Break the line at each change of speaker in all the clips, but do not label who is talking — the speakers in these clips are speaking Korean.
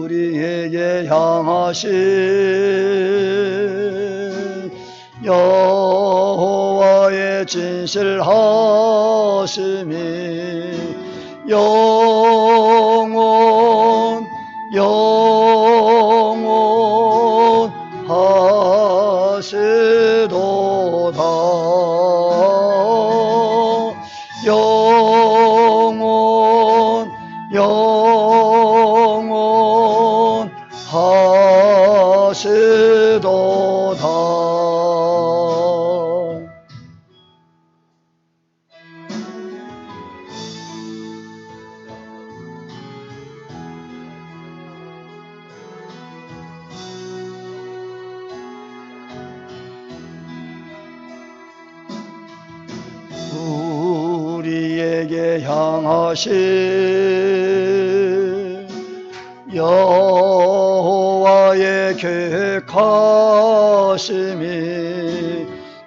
우리에게 향하신 여호와의 진실하심이 영원하시도다. 영원하시도다. 우리에게 향하신 여호와의 계획하심이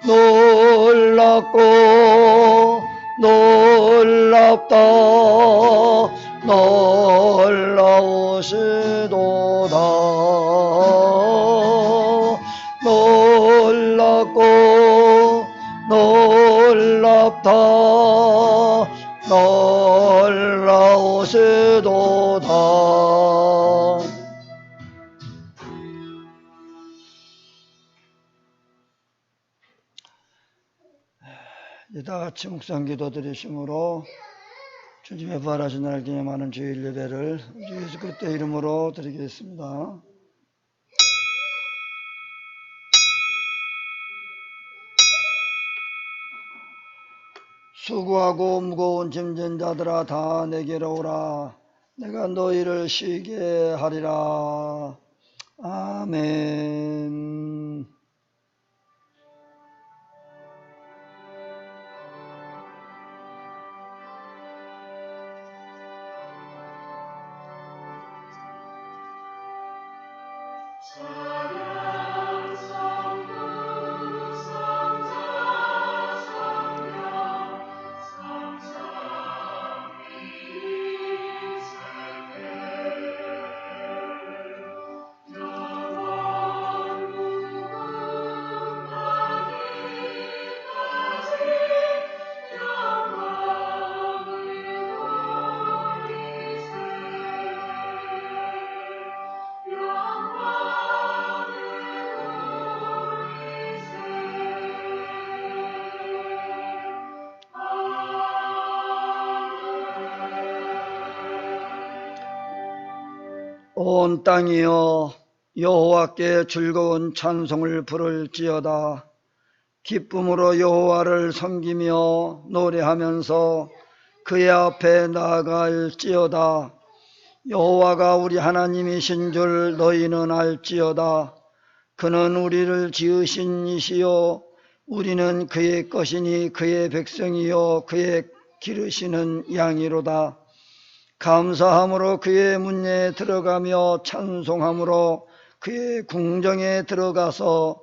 놀랍고 놀랍다. 놀라우시도다. 놀랍고 놀랍다. 놀라우시도다. 다 같이 묵상 기도 드리심으로 주님의 부활하신 날 기념하는 주일 예배를 우리 예수 그리스도의 이름으로 드리겠습니다. 수고하고 무거운 짐진 자들아 다 내게로 오라. 내가 너희를 쉬게 하리라. 아멘. 온 땅이여 여호와께 즐거운 찬송을 부를지어다. 기쁨으로 여호와를 섬기며 노래하면서 그의 앞에 나아갈지어다. 여호와가 우리 하나님이신 줄 너희는 알지어다. 그는 우리를 지으신 이시요 우리는 그의 것이니 그의 백성이요 그의 기르시는 양이로다. 감사함으로 그의 문에 들어가며 찬송함으로 그의 궁정에 들어가서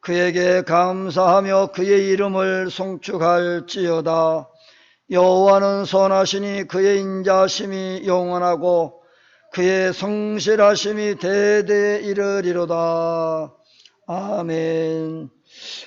그에게 감사하며 그의 이름을 송축할지어다. 여호와는 선하시니 그의 인자심이 영원하고 그의 성실하심이 대대에 이르리로다. 아멘.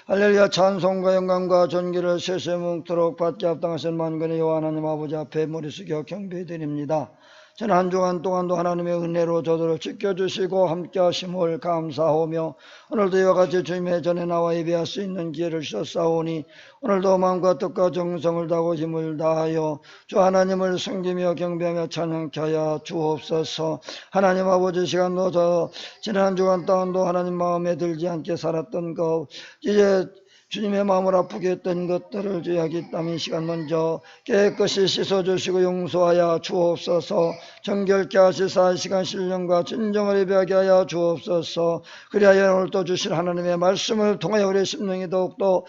할렐루야. 찬송과 영광과 존귀를 세세뭉토록 받게 합당하신 만군의 여호와 하나님 아버지 앞에 머리 숙여 경배드립니다. 저는 한 주간 동안도 하나님의 은혜로 저들을 지켜주시고 함께 하심을 감사하며 오늘도 이와 같이 주님의 전에 나와 예배할 수 있는 기회를 주셨사오니 오늘도 마음과 뜻과 정성을 다하고 힘을 다하여 주 하나님을 섬기며 경배하며 찬양케 하여 주옵소서. 하나님 아버지 시간도 저 지난 한 주간 동안도 하나님 마음에 들지 않게 살았던 것 이제 주님의 마음을 아프게 했던 것들을 죄악이 땀인 시간 먼저 깨끗이 씻어주시고 용서하여 주옵소서. 정결케 하시사 이 시간 신령과 진정을 예배하게 하여 주옵소서. 그리하여 오늘 또 주신 하나님의 말씀을 통하여 우리의 심령이 더욱더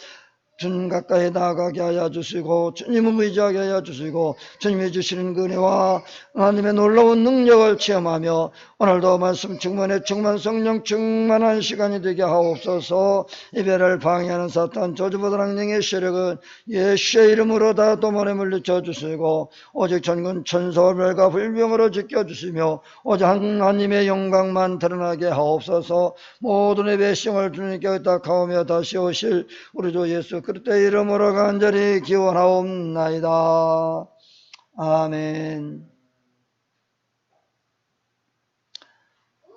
주님 가까이 나가게 하여 주시고 주님을 의지하게 하여 주시고 주님이 주시는 은혜와 하나님의 놀라운 능력을 체험하며 오늘도 말씀 충만에 충만 성령 충만한 시간이 되게 하옵소서. 예배를 방해하는 사탄 저주보다 악령의 세력은 예수의 이름으로 다 도모에 물리쳐 주시고 오직 전군 천사와 별과 불병으로 지켜주시며 오직 하나님의 영광만 드러나게 하옵소서. 모든 예배 시험을 주님께 의탁하오며 다시 오실 우리 주 예수 그리스도의 이름으로 간절히 기원하옵나이다. 아멘.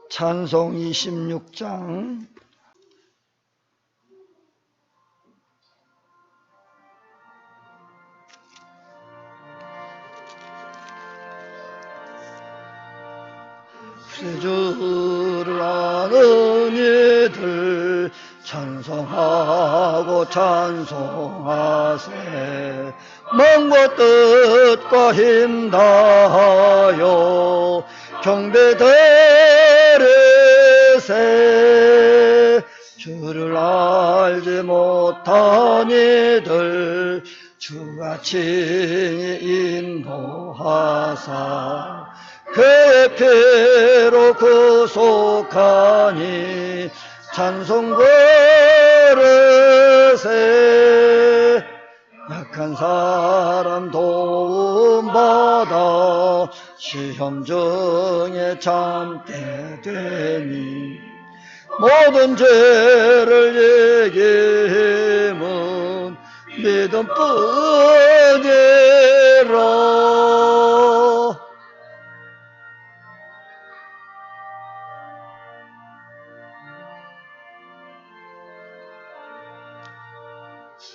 찬송 26장. 주를 아는 이들 찬송하고 찬송하세. 먼 뜻과 힘 다하여 경배 드리세. 주를 알지 못한 이들 주가 친히 인도하사 그의 피로 구속하니 찬송 부르세. 약한 사람 도움받아 시험 중에 참게 되니 모든 죄를 이김은 믿음뿐이라.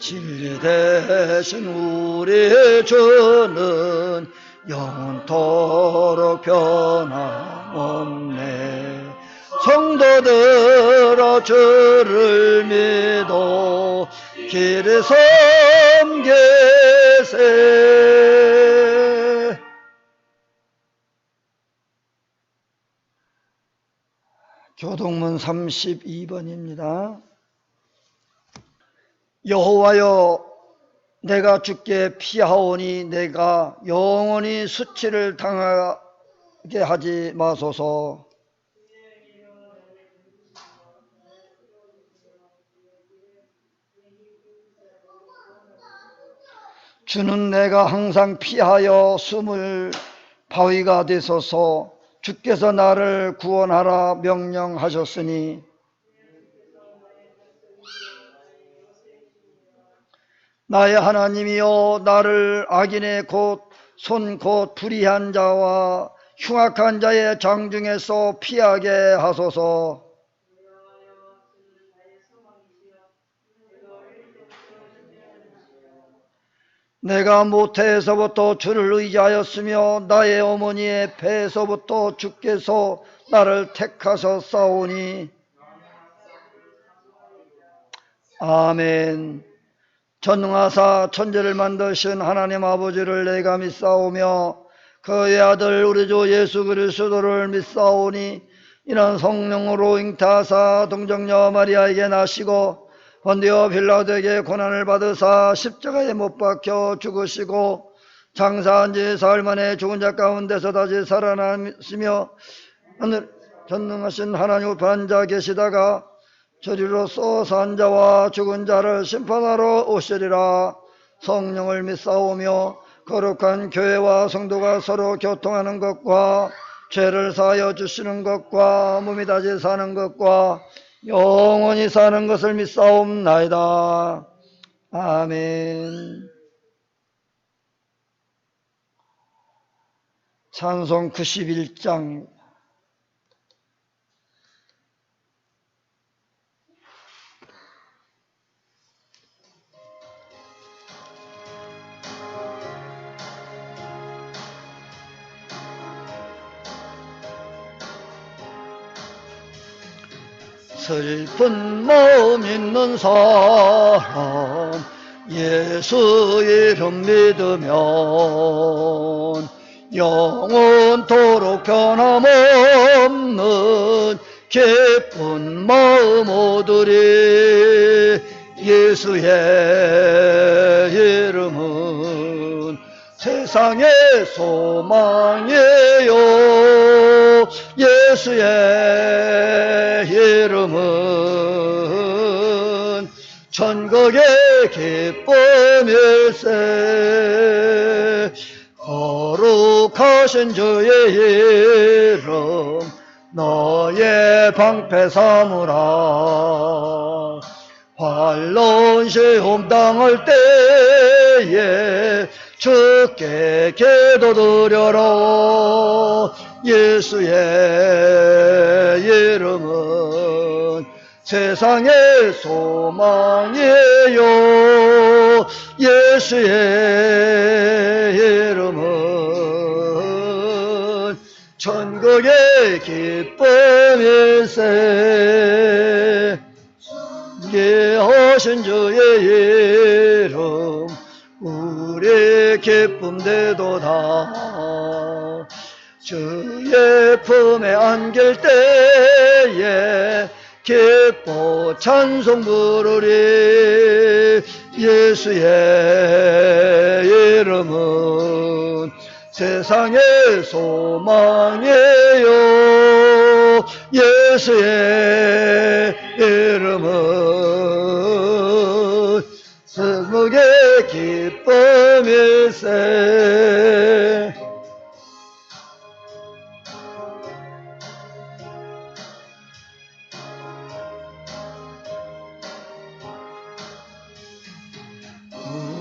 진리 대신 우리 주는 영원토록 변함없네. 성도들아 주를 믿어 길에 섬기세. 교동문 32번입니다. 여호와여 내가 주께 피하오니 내가 영원히 수치를 당하게 하지 마소서. 주는 내가 항상 피하여 숨을 바위가 되소서. 주께서 나를 구원하라 명령하셨으니 나의 하나님이여 나를 악인의 손 곧 불의한 자와 흉악한 자의 장중에서 피하게 하소서. 내가 모태에서부터 주를 의지하였으며 나의 어머니의 배에서부터 주께서 나를 택하셨사오니 아멘. 전능하사 천지를 만드신 하나님 아버지를 내가 믿사오며 그의 아들 우리 주 예수 그리스도를 믿사오니 이는 성령으로 잉타하사 동정녀 마리아에게 나시고 본디오 빌라도에게 고난을 받으사 십자가에 못 박혀 죽으시고 장사한 지 사흘 만에 죽은 자 가운데서 다시 살아나시며 하늘 전능하신 하나님 우편 앉아 계시다가 저리로서 산 자와 죽은 자를 심판하러 오시리라. 성령을 믿사오며 거룩한 교회와 성도가 서로 교통하는 것과 죄를 사하여 주시는 것과 몸이 다시 사는 것과 영원히 사는 것을 믿사옵나이다. 아멘. 찬송 91장. 슬픈 마음 있는 사람 예수 이름 믿으면 영원토록 변함없는 기쁜 마음 얻으리. 예수의 이름은 세상의 소망이에요. 예수의 이름은 천국의 기쁨일세. 거룩하신 주의 이름 너의 방패 삼으라. 환론 시험 당할 때에 주께 기도드려라. 예수의 이름은 세상의 소망이에요. 예수의 이름은 천국의 기쁨일세. 예하신 주의 이름 우리 기쁨 되도다. 주의 품에 안길 때에 기뻐 찬송 부르리. 예수의 이름은 세상의 소망이에요. 예수의 이름은 천국의 기쁨일세.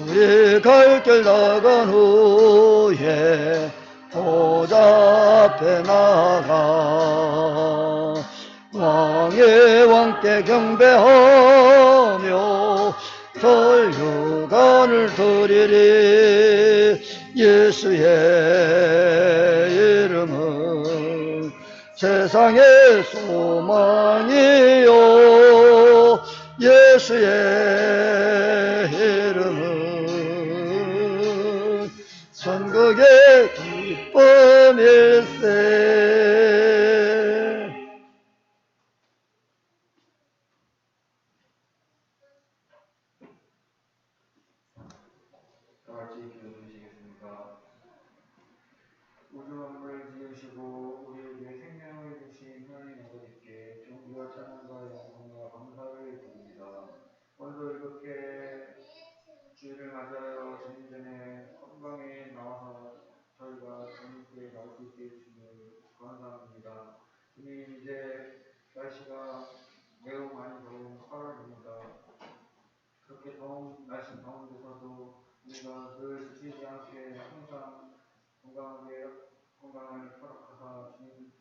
우리 갈 길 나간 후에 보좌 앞에 나가 왕의 왕께 경배하며 설유관을 드리리. 예수의 이름은 세상의 소망이요. 예수의 이름은 천국의 기쁨일세.
다같이 기도드리시겠습니다. 우주 만물을 지으시고 우리에게 생명을 주신 하나님 아버지께 존귀와 찬양과 영광과 감사를 드립니다. 오늘도 이렇게 주일을 맞아요. 주님 전에 건강에 나와서 저희가 주님께 나올 수 있게 해주시니 감사합니다. 주님, 이제 날씨가 매우 많이 더운 8월입니다. 그렇게 더운 날씨 가운데서도 우리가 늘 지치지 않게 항상 건강을 허락하사 주님,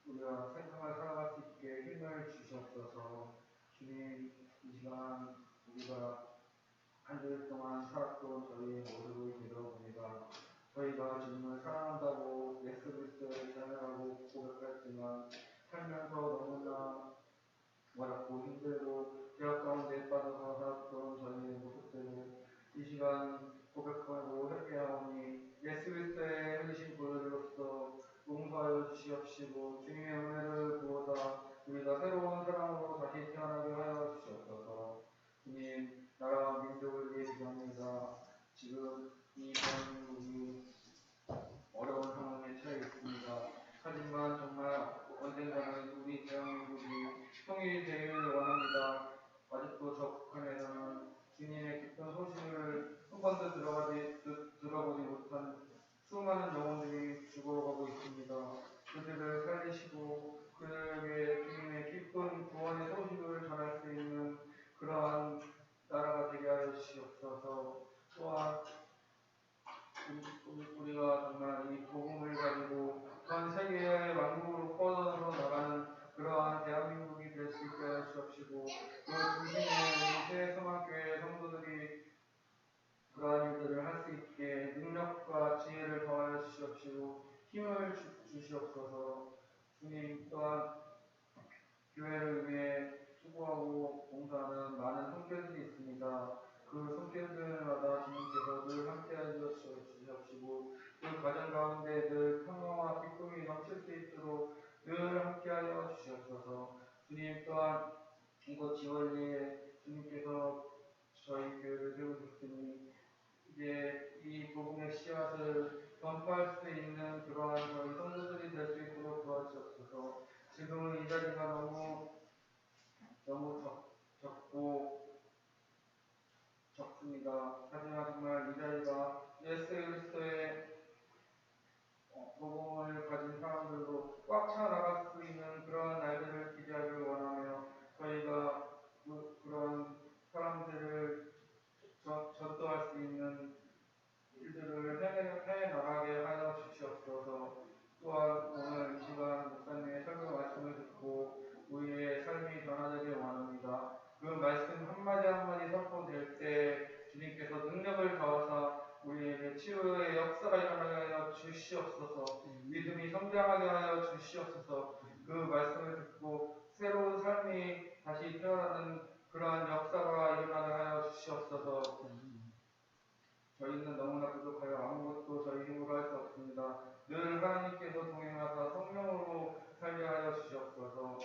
우리가 생명을 살아갈 수 있게 힘을 주시옵소서. 주님, 이 시간 우리가 한 주일 동안 살았던 저희의 모습을 되돌아봅니다. 저희가 주님을 사랑한다고 예수 그리스도를 자랑하고 고백했지만 살면서 너무나 어렵고 힘들고 죄악 가운데 빠져서 살았던 저희의 모습들을 이 시간 고백하고 회개하오니 예수 그리스도의 흘리신 보혈로서 용서하여 주시옵시고 주님의 은혜를 부어다 우리가 새로운 사랑으로 다시 태어나게 하여 주시옵소서. 주님, 나라와 민족을 위해 기도합니다. 지금 이 대한민국이 어려운 상황에 처해 있습니다. 하지만 정말 언젠가는 우리 대한민국이 통일이 되기를 원합니다. 아직도 저 북한에서는 주님의 깊은 소식을 한 번도 들어보지 못한 수많은 영혼들이 죽어가고 있습니다. 그들을 살리시고 그들에게 주님의 깊은 구원의 소식을 전할 수 있는 그러한 나라가 되게 하여 주시옵소서. 또한 우리가 정말 이 복음을 가지고 전 세계의 왕국으로 뻗어서 나가는 그러한 대한민국이 될 수 있게 하여 주시옵시고 그 중심에 우리 새서막교회 성도들이 그러한 일들을 할 수 있게 능력과 지혜를 더하여 주시옵시고 힘을 주시옵소서. 주님, 또한 교회를 위해 수고하고 봉사하는 많은 성교들이 있습니다. 그 성교들마다 주님께서 늘 함께하여 주시옵시고 그 가정 가운데 늘 평화와 기쁨이 넘칠 수 있도록 늘 함께하여 주시옵소서. 주님, 또한 이곳 지원리에 주님께서 저희 교회를 세우셨으니 이제 이 복음의 씨앗을 전파할 수 있는 그러한 저희 성도들이 될 수 있도록 도와주옵소서. 지금은 이 자리가 너무 적고 적습니다. 하지만 정말 이 자리가 예수 그리스도의 복음을 가진 사람들로 꽉 차 나갈 수 있는 그러한 날들을 기대하길 원하며 저희가 그런 사람들을 전도할 수 있는 일들을 해 나가게 하여 주시옵소서. 또한 오늘 이 시간 목사님의 설교 말씀을 듣고 우리의 삶이 변화되길 원합니다. 그 말씀 한마디 한마디 선포될 때 주님께서 능력을 더하사 우리에게 치유의 역사가 일어나게 하여 주시옵소서. 믿음이 성장하게 하여 주시옵소서. 그 말씀을 듣고 새로운 삶이 다시 태어나는 그러한 역사가 일어나게 하여 주시옵소서. 저희는 너무나 부족하여 아무것도 저희 힘으로 할 수 없습니다. 늘 하나님께서 동행하사 성령으로 살게 하여 주시옵소서.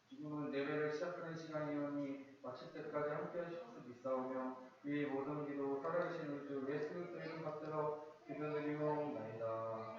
지금은 예배를 시작하는 시간이오니 마칠 때까지 함께 하시옵소서 믿사오며 이 모든 기도 살아계신 우리 주 예수 그리스도의 이름 받들어 기도드리옵나이다.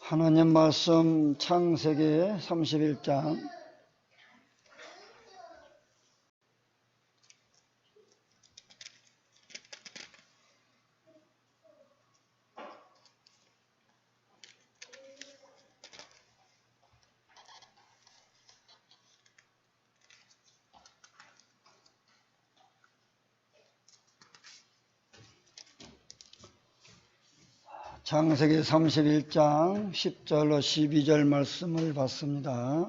하나님 말씀 창세기 31장 창세기 31장 10절로 12절 말씀을 봤습니다.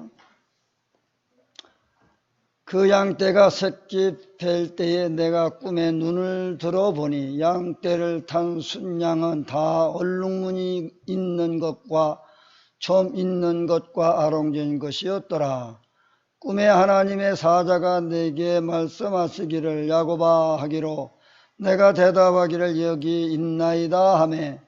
그 양떼가 새끼 뵐 때에 내가 꿈에 눈을 들어보니 양떼를 탄 순양은 다 얼룩무늬 있는 것과 점 있는 것과 아롱진 것이었더라. 꿈에 하나님의 사자가 내게 말씀하시기를 야곱아 하기로 내가 대답하기를 여기 있나이다 하매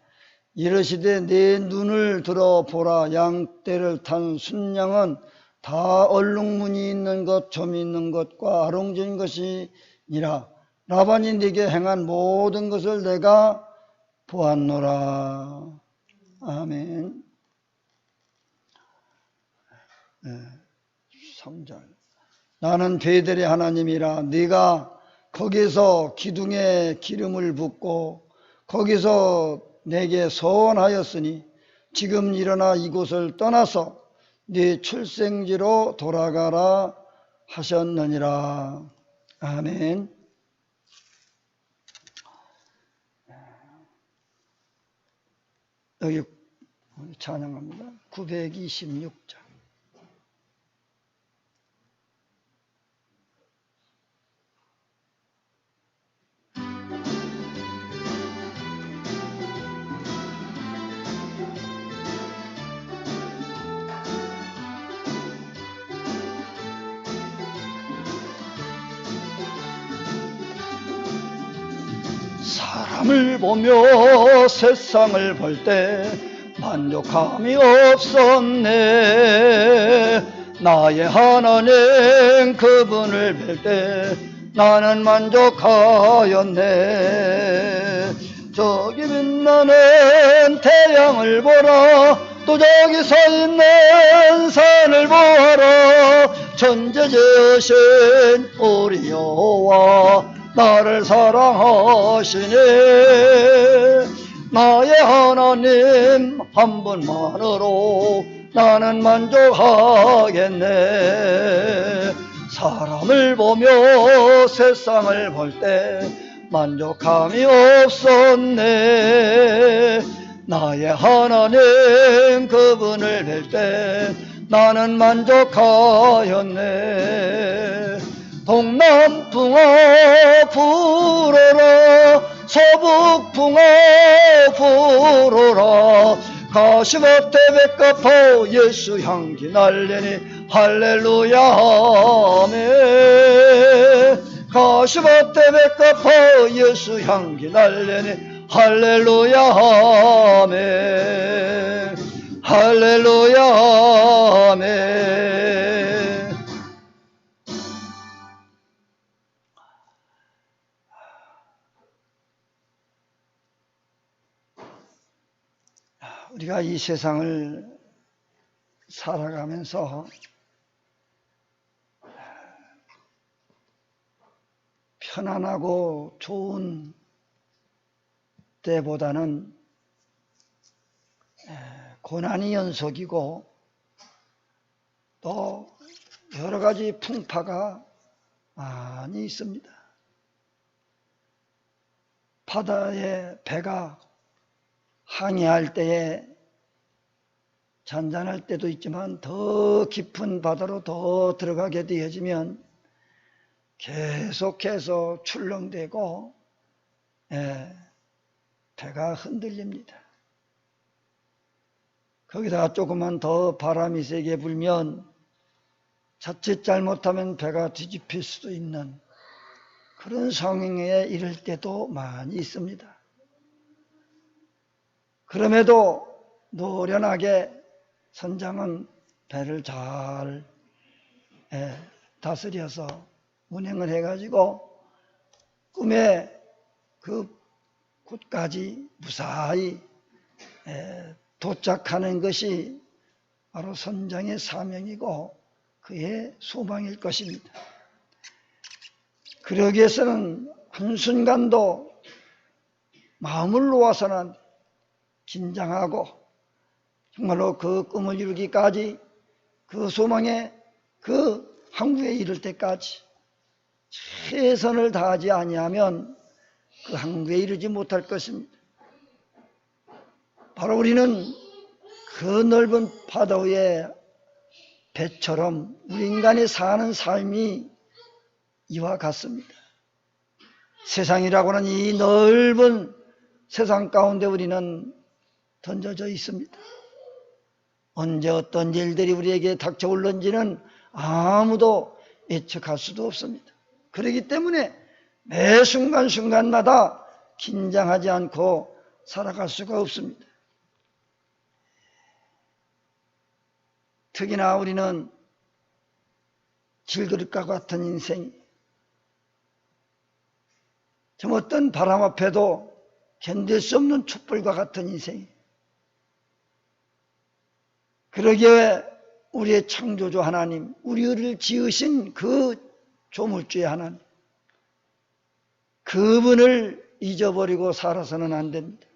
이르시되 내 눈을 들어보라. 양떼를 탄 순양은 다 얼룩무늬 있는 것, 점 있는 것과 아롱진 것이니라. 라반이 네게 행한 모든 것을 내가 보았노라. 아멘. 3절. 나는 베델의 하나님이라. 네가 거기서 기둥에 기름을 붓고 거기서 내게 서원하였으니 지금 일어나 이곳을 떠나서 네 출생지로 돌아가라 하셨느니라. 아멘. 여기 찬양합니다. 926장. 사람을 보며 세상을 볼 때 만족함이 없었네. 나의 하나님 그분을 뵐 때 나는 만족하였네. 저기 빛나는 태양을 보라. 또 저기 서 있는 산을 보아라. 천재지으신 우리 여호와 나를 사랑하시네. 나의 하나님 한 분만으로 나는 만족하겠네. 사람을 보며 세상을 볼 때 만족함이 없었네. 나의 하나님 그분을 뵐 때 나는 만족하였네. 동남풍아 불어라, 서북풍아 불어라, 가시밭에 백합호 예수 향기 날리니 할렐루야 아멘. 가시밭에 백합호 예수 향기 날리니 할렐루야 아멘. 할렐루야 아멘. 우리가 이 세상을 살아가면서 편안하고 좋은 때보다는 고난이 연속이고 또 여러 가지 풍파가 많이 있습니다. 바다에 배가 항해할 때에 잔잔할 때도 있지만 더 깊은 바다로 더 들어가게 되어지면 계속해서 출렁대고 배가 흔들립니다. 거기다가 조금만 더 바람이 세게 불면 자칫 잘못하면 배가 뒤집힐 수도 있는 그런 상황에 이를 때도 많이 있습니다. 그럼에도 노련하게 선장은 배를 잘 다스려서 운행을 해가지고 꿈의 그 곳까지 무사히 도착하는 것이 바로 선장의 사명이고 그의 소망일 것입니다. 그러기 위해서는 한순간도 마음을 놓아서는 긴장하고 정말로 그 꿈을 이루기까지 그 소망에 그 항구에 이를 때까지 최선을 다하지 아니하면 그 항구에 이르지 못할 것입니다. 바로 우리는 그 넓은 바다 위에 배처럼 우리 인간이 사는 삶이 이와 같습니다. 세상이라고 하는 이 넓은 세상 가운데 우리는 던져져 있습니다. 언제 어떤 일들이 우리에게 닥쳐올는지는 아무도 예측할 수도 없습니다. 그렇기 때문에 매 순간순간마다 긴장하지 않고 살아갈 수가 없습니다. 특히나 우리는 질그릇과 같은 인생이 좀 어떤 바람 앞에도 견딜 수 없는 촛불과 같은 인생이 그러기에 우리의 창조주 하나님, 우리를 지으신 그 조물주의 하나님, 그분을 잊어버리고 살아서는 안 됩니다.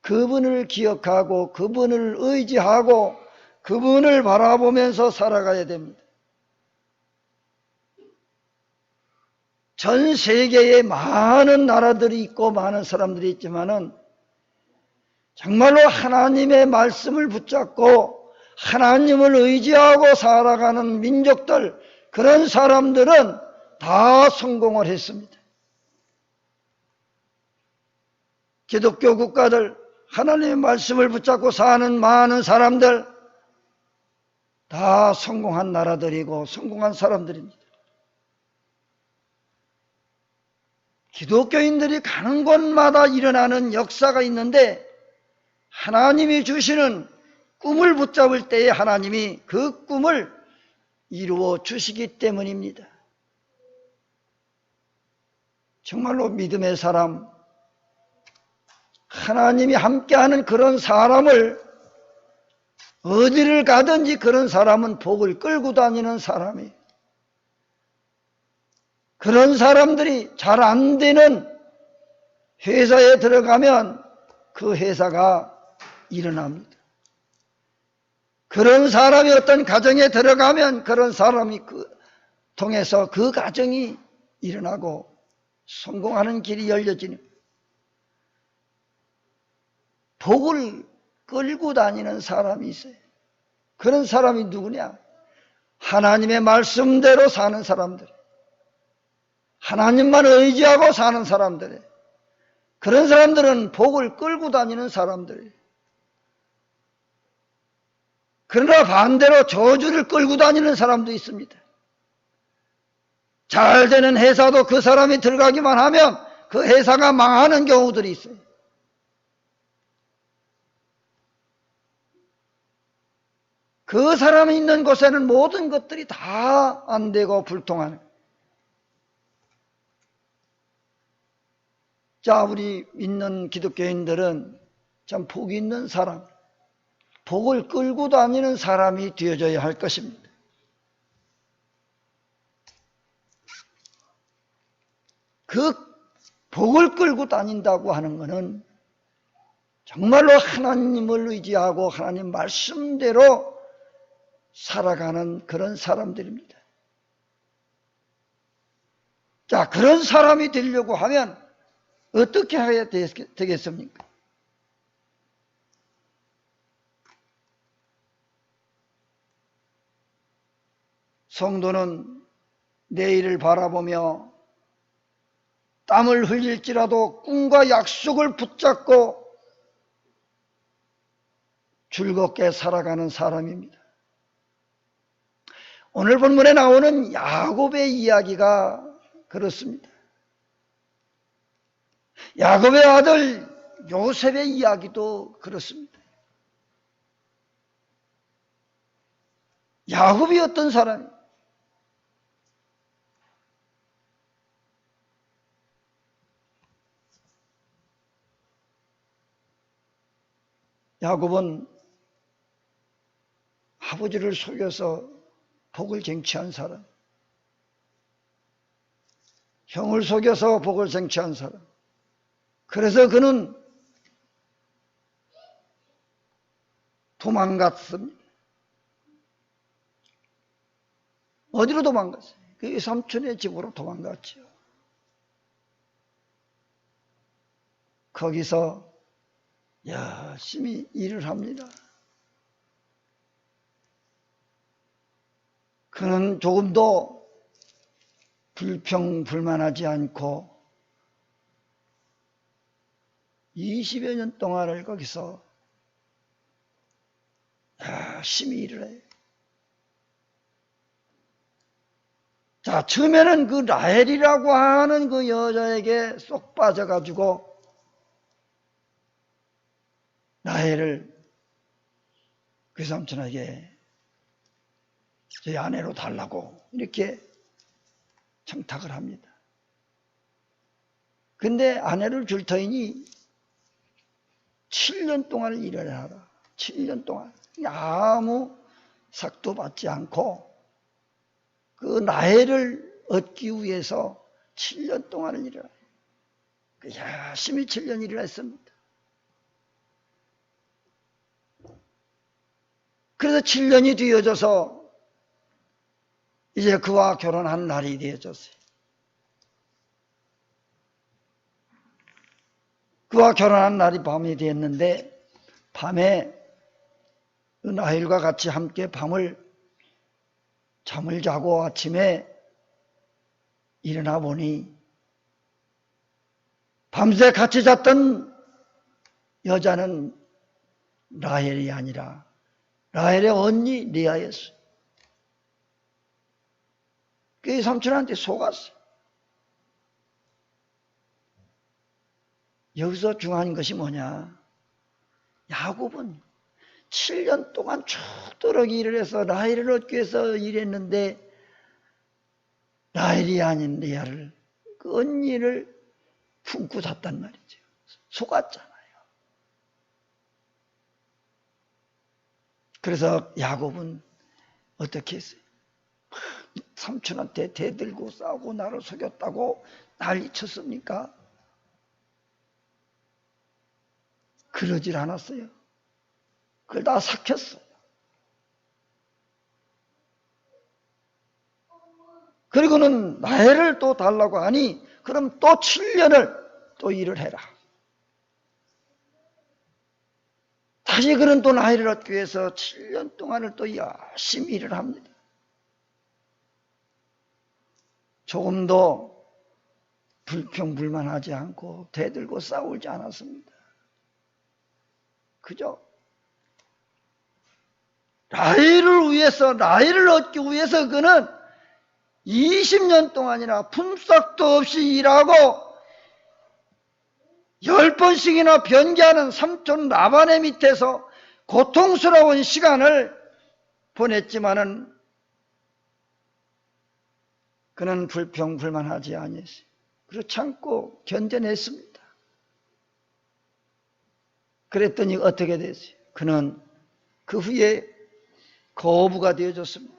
그분을 기억하고 그분을 의지하고 그분을 바라보면서 살아가야 됩니다. 전 세계에 많은 나라들이 있고 많은 사람들이 있지만은 정말로 하나님의 말씀을 붙잡고 하나님을 의지하고 살아가는 민족들, 그런 사람들은 다 성공을 했습니다. 기독교 국가들, 하나님의 말씀을 붙잡고 사는 많은 사람들 다 성공한 나라들이고 성공한 사람들입니다. 기독교인들이 가는 곳마다 일어나는 역사가 있는데 하나님이 주시는 꿈을 붙잡을 때에 하나님이 그 꿈을 이루어 주시기 때문입니다. 정말로 믿음의 사람, 하나님이 함께하는 그런 사람을 어디를 가든지 그런 사람은 복을 끌고 다니는 사람이에요. 그런 사람들이 잘 안 되는 회사에 들어가면 그 회사가 일어납니다. 그런 사람이 어떤 가정에 들어가면 그런 사람이 통해서 그 가정이 일어나고 성공하는 길이 열려지는 복을 끌고 다니는 사람이 있어요. 그런 사람이 누구냐? 하나님의 말씀대로 사는 사람들, 하나님만 의지하고 사는 사람들, 그런 사람들은 복을 끌고 다니는 사람들이에요. 그러나 반대로 저주를 끌고 다니는 사람도 있습니다. 잘 되는 회사도 그 사람이 들어가기만 하면 그 회사가 망하는 경우들이 있어요. 그 사람이 있는 곳에는 모든 것들이 다 안 되고 불통하는. 자, 우리 믿는 기독교인들은 참 복이 있는 사람, 복을 끌고 다니는 사람이 되어져야 할 것입니다. 그 복을 끌고 다닌다고 하는 것은 정말로 하나님을 의지하고 하나님 말씀대로 살아가는 그런 사람들입니다. 자, 그런 사람이 되려고 하면 어떻게 해야 되겠습니까? 성도는 내일을 바라보며 땀을 흘릴지라도 꿈과 약속을 붙잡고 즐겁게 살아가는 사람입니다. 오늘 본문에 나오는 야곱의 이야기가 그렇습니다. 야곱의 아들 요셉의 이야기도 그렇습니다. 야곱이 어떤 사람이에요? 야곱은 아버지를 속여서 복을 쟁취한 사람, 형을 속여서 복을 쟁취한 사람. 그래서 그는 도망갔습니다. 어디로 도망갔어요? 그 삼촌의 집으로 도망갔죠. 거기서 열심히 일을 합니다. 그는 조금도 불평불만하지 않고 20여 년 동안을 거기서 열심히 일을 해요. 자, 처음에는 그 라헬이라고 하는 그 여자에게 쏙 빠져가지고 라헬을 그 삼촌에게 제 아내로 달라고 이렇게 청탁을 합니다. 근데 아내를 줄 터이니 7년 동안 일을 하라. 7년 동안 아무 삭도 받지 않고 그 라헬을 얻기 위해서 7년 동안을 일을 해요. 열심히 7년 일을 했습니다. 그래서 7년이 되어져서 이제 그와 결혼한 날이 되어졌어요. 그와 결혼한 날이 밤이 되었는데 밤에 라헬과 같이 함께 잠을 자고 아침에 일어나 보니 밤새 같이 잤던 여자는 라헬이 아니라 라헬의 언니 리아였어요. 그 삼촌한테 속았어요. 여기서 중요한 것이 뭐냐? 야곱은 7년 동안 죽도록 일을 해서 라헬을 얻기 위해서 일했는데 라헬이 아닌 리아를 그 언니를 품고 잤단 말이죠. 속았잖아요. 그래서 야곱은 어떻게 했어요? 삼촌한테 대들고 싸우고 나를 속였다고 난리쳤습니까? 그러질 않았어요. 그걸 다 삭혔어요. 그리고는 라헬을 또 달라고 하니 그럼 또 7년을 또 일을 해라. 다시 그는 또 나이를 얻기 위해서 7년 동안을 또 열심히 일을 합니다. 조금도 불평불만하지 않고 대들고 싸우지 않았습니다. 그죠? 나이를 얻기 위해서 그는 20년 동안이나 품삯도 없이 일하고 10번씩이나 변개하는 삼촌 라반의 밑에서 고통스러운 시간을 보냈지만은 그는 불평불만하지 아니했어요. 그리고 참고 견뎌냈습니다. 그랬더니 어떻게 됐어요? 그는 그 후에 거부가 되어졌습니다.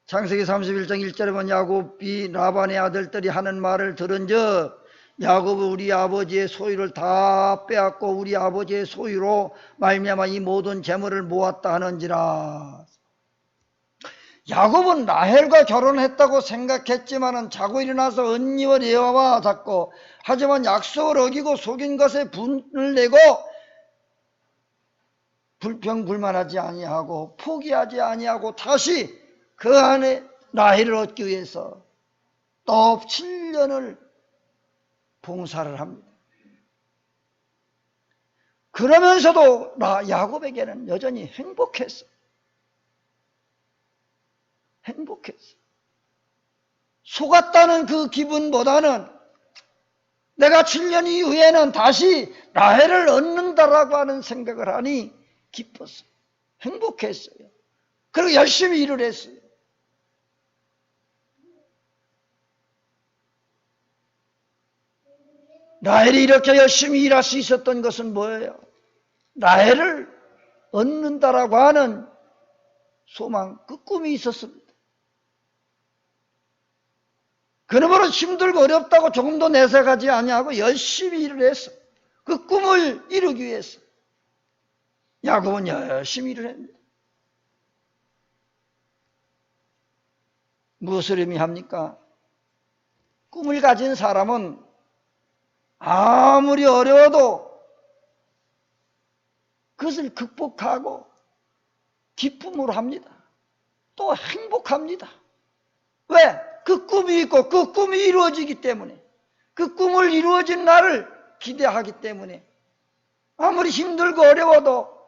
창세기 31장 1절에 보면 야곱이 라반의 아들들이 하는 말을 들은즉 야곱은 우리 아버지의 소유를 다 빼앗고 우리 아버지의 소유로 말미암아 이 모든 재물을 모았다 하는지라. 야곱은 라헬과 결혼했다고 생각했지만은 자고 일어나서 언니와 레아와 잤고, 하지만 약속을 어기고 속인 것에 분을 내고 불평불만하지 아니하고 포기하지 아니하고 다시 그 안에 라헬을 얻기 위해서 또 7년을 봉사를 합니다. 그러면서도 야곱에게는 여전히 행복했어. 속았다는 그 기분보다는 내가 7년 이후에는 다시 라헬을 얻는다라고 하는 생각을 하니 기뻤어요. 행복했어요. 그리고 열심히 일을 했어요. 라헬이 이렇게 열심히 일할 수 있었던 것은 뭐예요? 라헬을 얻는다라고 하는 소망, 그 꿈이 있었습니다. 그러므로 힘들고 어렵다고 조금도 내색하지 아니하고 열심히 일을 했어. 그 꿈을 이루기 위해서. 야곱은 열심히 일을 했습니다. 무엇을 의미합니까? 꿈을 가진 사람은 아무리 어려워도 그것을 극복하고 기쁨으로 합니다. 또 행복합니다. 왜? 그 꿈이 있고 그 꿈이 이루어지기 때문에, 그 꿈을 이루어진 날을 기대하기 때문에 아무리 힘들고 어려워도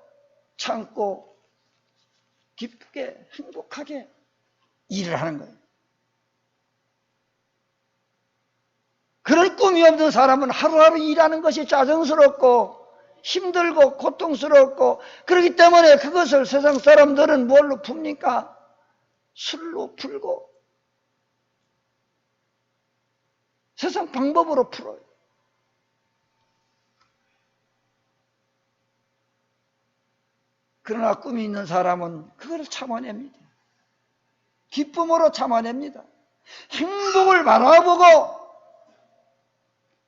참고 기쁘게 행복하게 일을 하는 거예요. 그런 꿈이 없는 사람은 하루하루 일하는 것이 짜증스럽고 힘들고 고통스럽고, 그렇기 때문에 그것을 세상 사람들은 뭘로 풉니까? 술로 풀고 세상 방법으로 풀어요. 그러나 꿈이 있는 사람은 그걸 참아냅니다. 기쁨으로 참아냅니다. 행복을 바라보고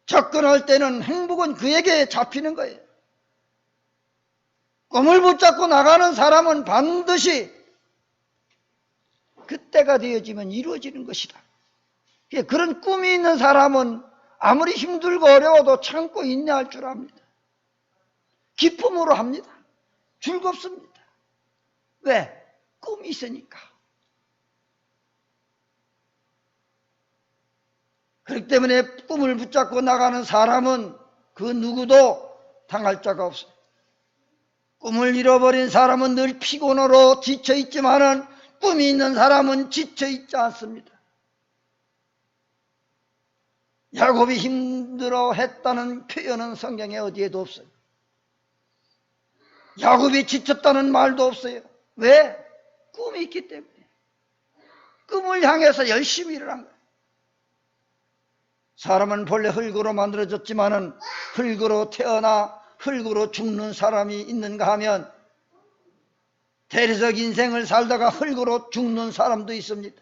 접근할 때는 행복은 그에게 잡히는 거예요. 꿈을 붙잡고 나가는 사람은 반드시 그때가 되어지면 이루어지는 것이다. 그런 꿈이 있는 사람은 아무리 힘들고 어려워도 참고 인내할 줄 압니다. 기쁨으로 합니다. 즐겁습니다. 왜? 꿈이 있으니까. 그렇기 때문에 꿈을 붙잡고 나가는 사람은 그 누구도 당할 자가 없어요. 꿈을 잃어버린 사람은 늘 피곤으로 지쳐있지만은 꿈이 있는 사람은 지쳐있지 않습니다. 야곱이 힘들어했다는 표현은 성경에 어디에도 없어요. 야곱이 지쳤다는 말도 없어요. 왜? 꿈이 있기 때문에. 꿈을 향해서 열심히 일을 한 거예요. 사람은 본래 흙으로 만들어졌지만은 흙으로 태어나 흙으로 죽는 사람이 있는가 하면 대리석 인생을 살다가 흙으로 죽는 사람도 있습니다.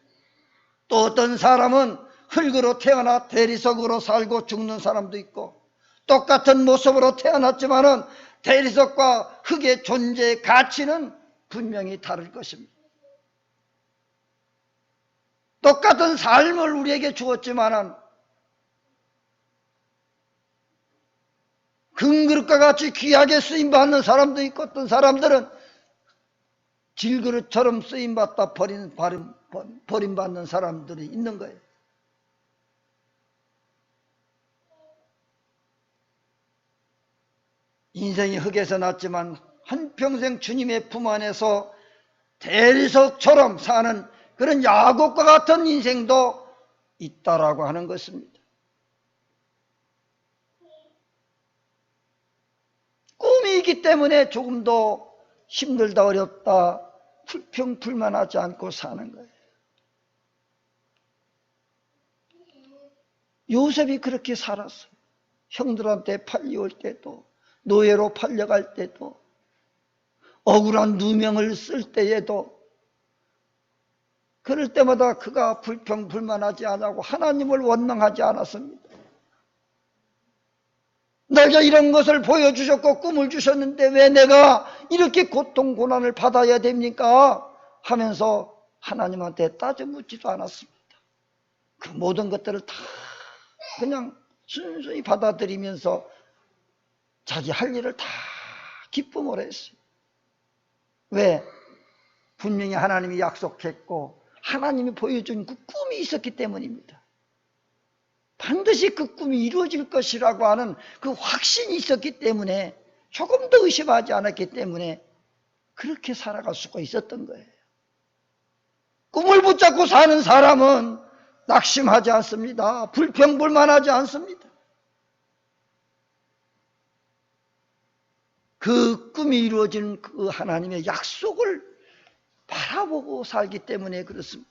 또 어떤 사람은 흙으로 태어나 대리석으로 살고 죽는 사람도 있고, 똑같은 모습으로 태어났지만은 대리석과 흙의 존재의 가치는 분명히 다를 것입니다. 똑같은 삶을 우리에게 주었지만은 금그릇과 같이 귀하게 쓰임받는 사람도 있고 어떤 사람들은 질그릇처럼 쓰임받다 버림받는 사람들이 있는 거예요. 인생이 흙에서 났지만 한평생 주님의 품 안에서 대리석처럼 사는 그런 야곱과 같은 인생도 있다라고 하는 것입니다. 꿈이 있기 때문에 조금도 힘들다 어렵다 불평불만하지 않고 사는 거예요. 요셉이 그렇게 살았어요. 형들한테 팔려올 때도 노예로 팔려갈 때도 억울한 누명을 쓸 때에도 그럴 때마다 그가 불평불만하지 않고 하나님을 원망하지 않았습니다. 내가 이런 것을 보여주셨고 꿈을 주셨는데 왜 내가 이렇게 고통 고난을 받아야 됩니까? 하면서 하나님한테 따져 묻지도 않았습니다. 그 모든 것들을 다 그냥 순수히 받아들이면서 자기 할 일을 다 기쁨으로 했어요. 왜? 분명히 하나님이 약속했고 하나님이 보여준 그 꿈이 있었기 때문입니다. 반드시 그 꿈이 이루어질 것이라고 하는 그 확신이 있었기 때문에 조금 더 의심하지 않았기 때문에 그렇게 살아갈 수가 있었던 거예요. 꿈을 붙잡고 사는 사람은 낙심하지 않습니다. 불평불만하지 않습니다. 그 꿈이 이루어진 그 하나님의 약속을 바라보고 살기 때문에 그렇습니다.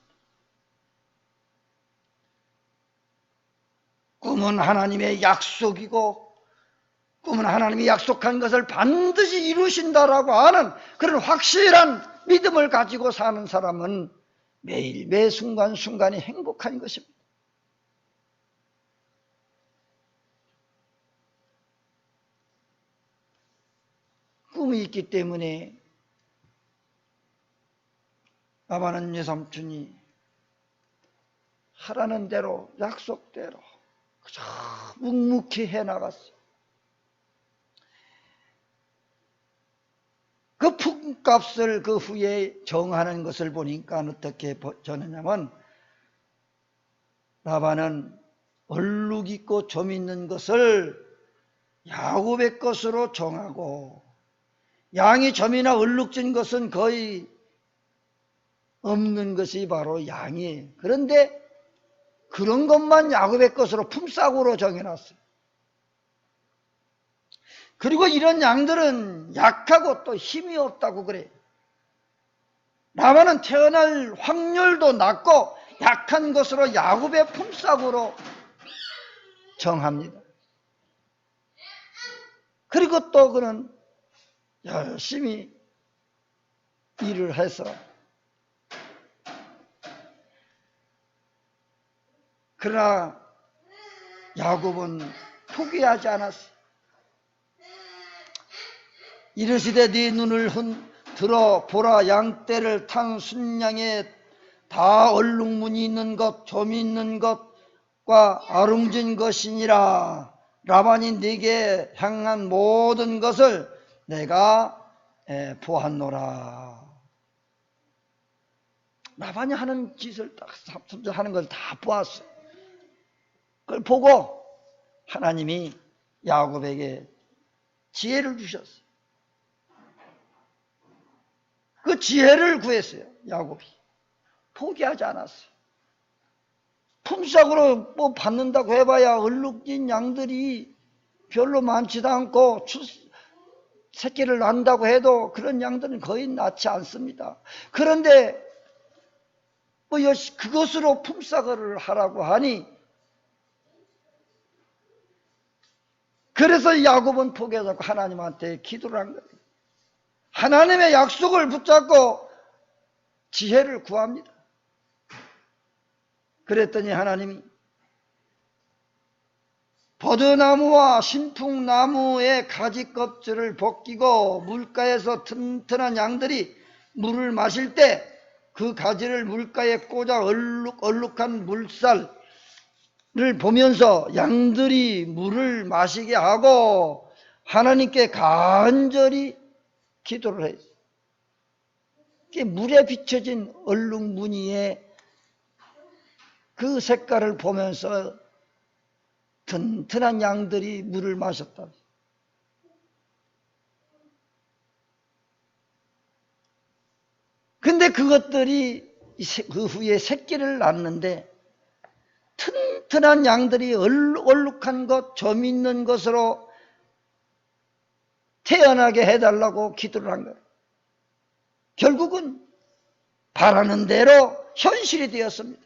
꿈은 하나님의 약속이고 꿈은 하나님이 약속한 것을 반드시 이루신다라고 하는 그런 확실한 믿음을 가지고 사는 사람은 매일 매 순간순간이 행복한 것입니다. 꿈이 있기 때문에 라반은 외삼촌이 하라는 대로 약속대로 묵묵히 해나갔어요. 그 품값을 그 후에 정하는 것을 보니까 어떻게 전했냐면 라반은 얼룩 있고 점 있는 것을 야곱의 것으로 정하고 양이 점이나 얼룩진 것은 거의 없는 것이 바로 양이에요. 그런데 그런 것만 야곱의 것으로 품삯으로 정해놨어요. 그리고 이런 양들은 약하고 또 힘이 없다고 그래요. 라반은 태어날 확률도 낮고 약한 것으로 야곱의 품삯으로 정합니다. 그리고 또 그는 열심히 일을 해서 그러나 야곱은 포기하지 않았어. 이르시되 네 눈을 들어 보라. 양떼를 탄 순양에 다 얼룩무늬 있는 것, 점이 있는 것과 아름진 것이니라. 라반이 네게 향한 모든 것을 내가 보았노라. 라반이 하는 짓을 딱 하는 걸 다 보았어요. 그걸 보고 하나님이 야곱에게 지혜를 주셨어요. 그 지혜를 구했어요. 야곱이 포기하지 않았어요. 품삯으로 뭐 받는다고 해봐야 얼룩진 양들이 별로 많지도 않고 새끼를 낳는다고 해도 그런 양들은 거의 낳지 않습니다. 그런데 뭐 그것으로 품삯을 하라고 하니 그래서 야곱은 포기하지 않고 하나님한테 기도를 한 거예요. 하나님의 약속을 붙잡고 지혜를 구합니다. 그랬더니 하나님이 버드나무와 신풍나무의 가지 껍질을 벗기고 물가에서 튼튼한 양들이 물을 마실 때 그 가지를 물가에 꽂아 얼룩한 물살을 보면서 양들이 물을 마시게 하고 하나님께 간절히 기도를 했어요. 물에 비춰진 얼룩무늬의 그 색깔을 보면서 튼튼한 양들이 물을 마셨다. 근데 그것들이 그 후에 새끼를 낳는데 튼튼한 양들이 얼룩한 것, 점 있는 것으로 태어나게 해달라고 기도를 한 거예요. 결국은 바라는 대로 현실이 되었습니다.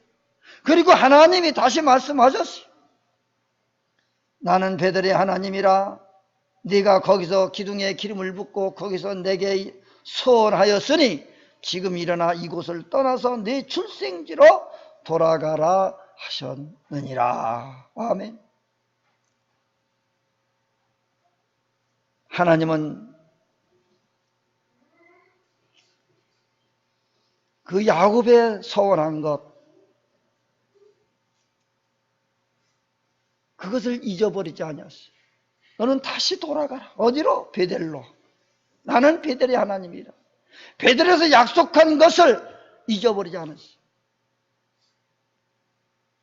그리고 하나님이 다시 말씀하셨어요. 나는 베델의 하나님이라. 네가 거기서 기둥에 기름을 붓고 거기서 내게 소원하였으니 지금 일어나 이곳을 떠나서 네 출생지로 돌아가라 하셨느니라. 아멘. 하나님은 그 야곱의 소원한 것, 그것을 잊어버리지 아니었어요. 너는 다시 돌아가라. 어디로? 베델로. 나는 베델의 하나님이라. 베델에서 약속한 것을 잊어버리지 않았어요.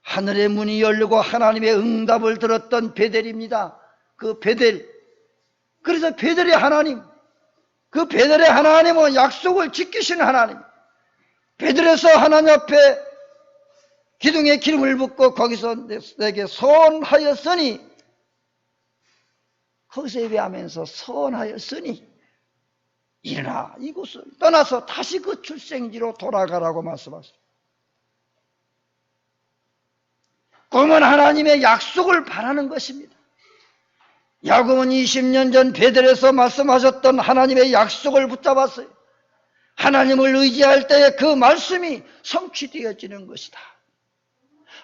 하늘의 문이 열리고 하나님의 응답을 들었던 베델입니다. 그 베델. 그래서 베델의 하나님, 그 베델의 하나님은 약속을 지키시는 하나님. 베델에서 하나님 앞에 기둥에 기름을 붓고 거기서 내게 소원하였으니, 거기서 예배하면서 소원하였으니 일어나 이곳을 떠나서 다시 그 출생지로 돌아가라고 말씀하셨어요. 꿈은 하나님의 약속을 바라는 것입니다. 야곱은 20년 전 베델에서 말씀하셨던 하나님의 약속을 붙잡았어요. 하나님을 의지할 때에 그 말씀이 성취되어지는 것이다.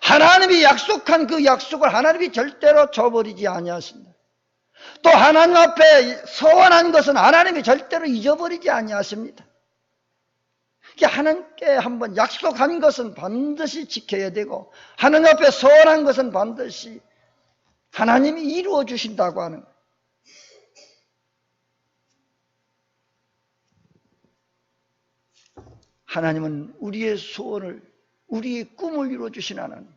하나님이 약속한 그 약속을 하나님이 절대로 저버리지 아니하신다. 또 하나님 앞에 서원한 것은 하나님이 절대로 잊어버리지 아니하십니다. 하나님께 한번 약속한 것은 반드시 지켜야 되고 하나님 앞에 서원한 것은 반드시 하나님이 이루어 주신다고 하는 거예요. 하나님은 우리의 소원을, 우리의 꿈을 이루어 주시는 하나님,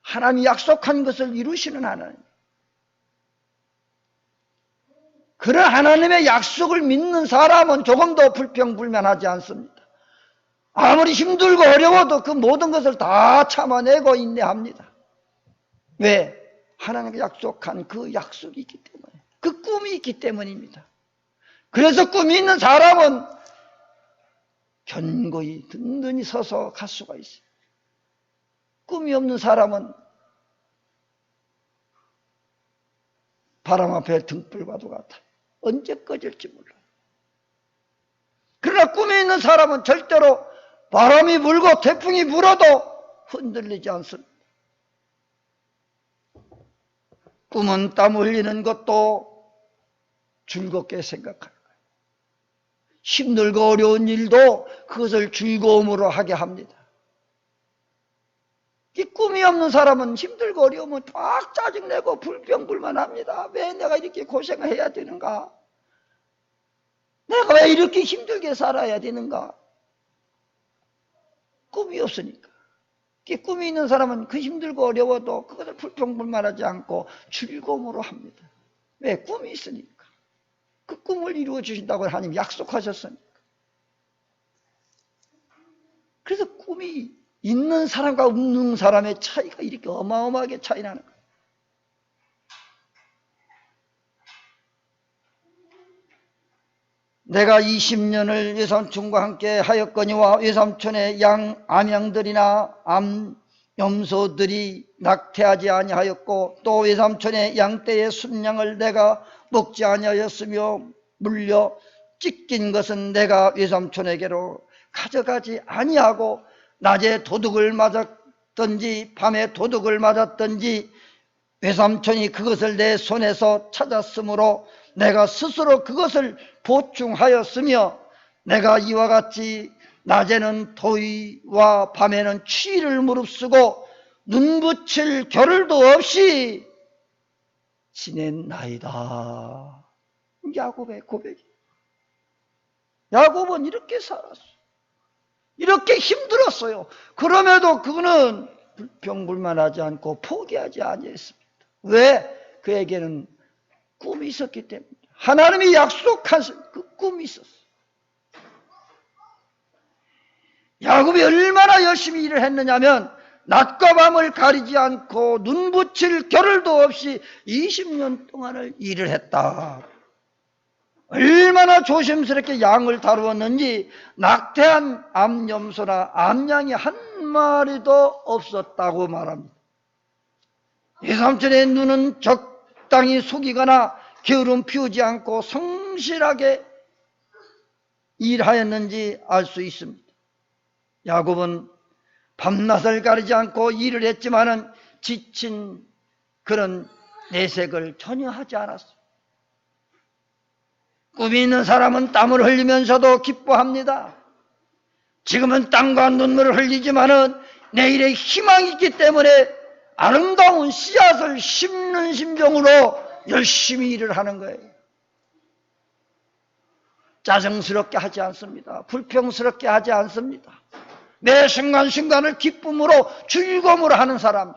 하나님이 약속한 것을 이루시는 하나님. 그런 하나님의 약속을 믿는 사람은 조금도 불평불만하지 않습니다. 아무리 힘들고 어려워도 그 모든 것을 다 참아내고 인내합니다. 왜? 하나님이 약속한 그 약속이 있기 때문에, 그 꿈이 있기 때문입니다. 그래서 꿈이 있는 사람은 견고히 든든히 서서 갈 수가 있어요. 꿈이 없는 사람은 바람 앞에 등불과도 같아. 언제 꺼질지 몰라요. 그러나 꿈이 있는 사람은 절대로 바람이 불고 태풍이 불어도 흔들리지 않습니다. 꿈은 땀 흘리는 것도 즐겁게 생각하는 거예요. 힘들고 어려운 일도 그것을 즐거움으로 하게 합니다. 이 꿈이 없는 사람은 힘들고 어려우면 막 짜증내고 불평불만합니다. 왜 내가 이렇게 고생을 해야 되는가? 내가 왜 이렇게 힘들게 살아야 되는가? 꿈이 없으니까. 꿈이 있는 사람은 그 힘들고 어려워도 그것을 불평불만하지 않고 즐거움으로 합니다. 왜? 꿈이 있으니까. 그 꿈을 이루어 주신다고 하나님 약속하셨으니까. 그래서 꿈이 있는 사람과 없는 사람의 차이가 이렇게 어마어마하게 차이 나는 거예요. 내가 20년을 외삼촌과 함께 하였거니와 외삼촌의 암양들이나 암염소들이 낙태하지 아니하였고 또 외삼촌의 양떼의 순양을 내가 먹지 아니하였으며 물려 찢긴 것은 내가 외삼촌에게로 가져가지 아니하고 낮에 도둑을 맞았든지 밤에 도둑을 맞았든지 외삼촌이 그것을 내 손에서 찾았으므로 내가 스스로 그것을 보충하였으며 내가 이와 같이 낮에는 더위와 밤에는 추위를 무릅쓰고 눈붙일 겨를도 없이 지냈나이다. 야곱의 고백이. 야곱은 이렇게 살았어요. 이렇게 힘들었어요. 그럼에도 그는 불평불만하지 않고 포기하지 아니했습니다. 왜? 그에게는 꿈이 있었기 때문에. 하나님이 약속한 그 꿈이 있었어요. 야곱이 얼마나 열심히 일을 했느냐면 낮과 밤을 가리지 않고 눈 붙일 겨를도 없이 20년 동안을 일을 했다. 얼마나 조심스럽게 양을 다루었는지 낙태한 암염소나 암양이 한 마리도 없었다고 말합니다. 이삼촌의 눈은 적당히 속이거나 게으름 피우지 않고 성실하게 일하였는지 알 수 있습니다. 야곱은 밤낮을 가리지 않고 일을 했지만은 지친 그런 내색을 전혀 하지 않았어요. 꿈이 있는 사람은 땀을 흘리면서도 기뻐합니다. 지금은 땀과 눈물을 흘리지만은 내일의 희망이 있기 때문에 아름다운 씨앗을 심는 심정으로 열심히 일을 하는 거예요. 짜증스럽게 하지 않습니다. 불평스럽게 하지 않습니다. 매 순간순간을 기쁨으로 즐거움으로 하는 사람,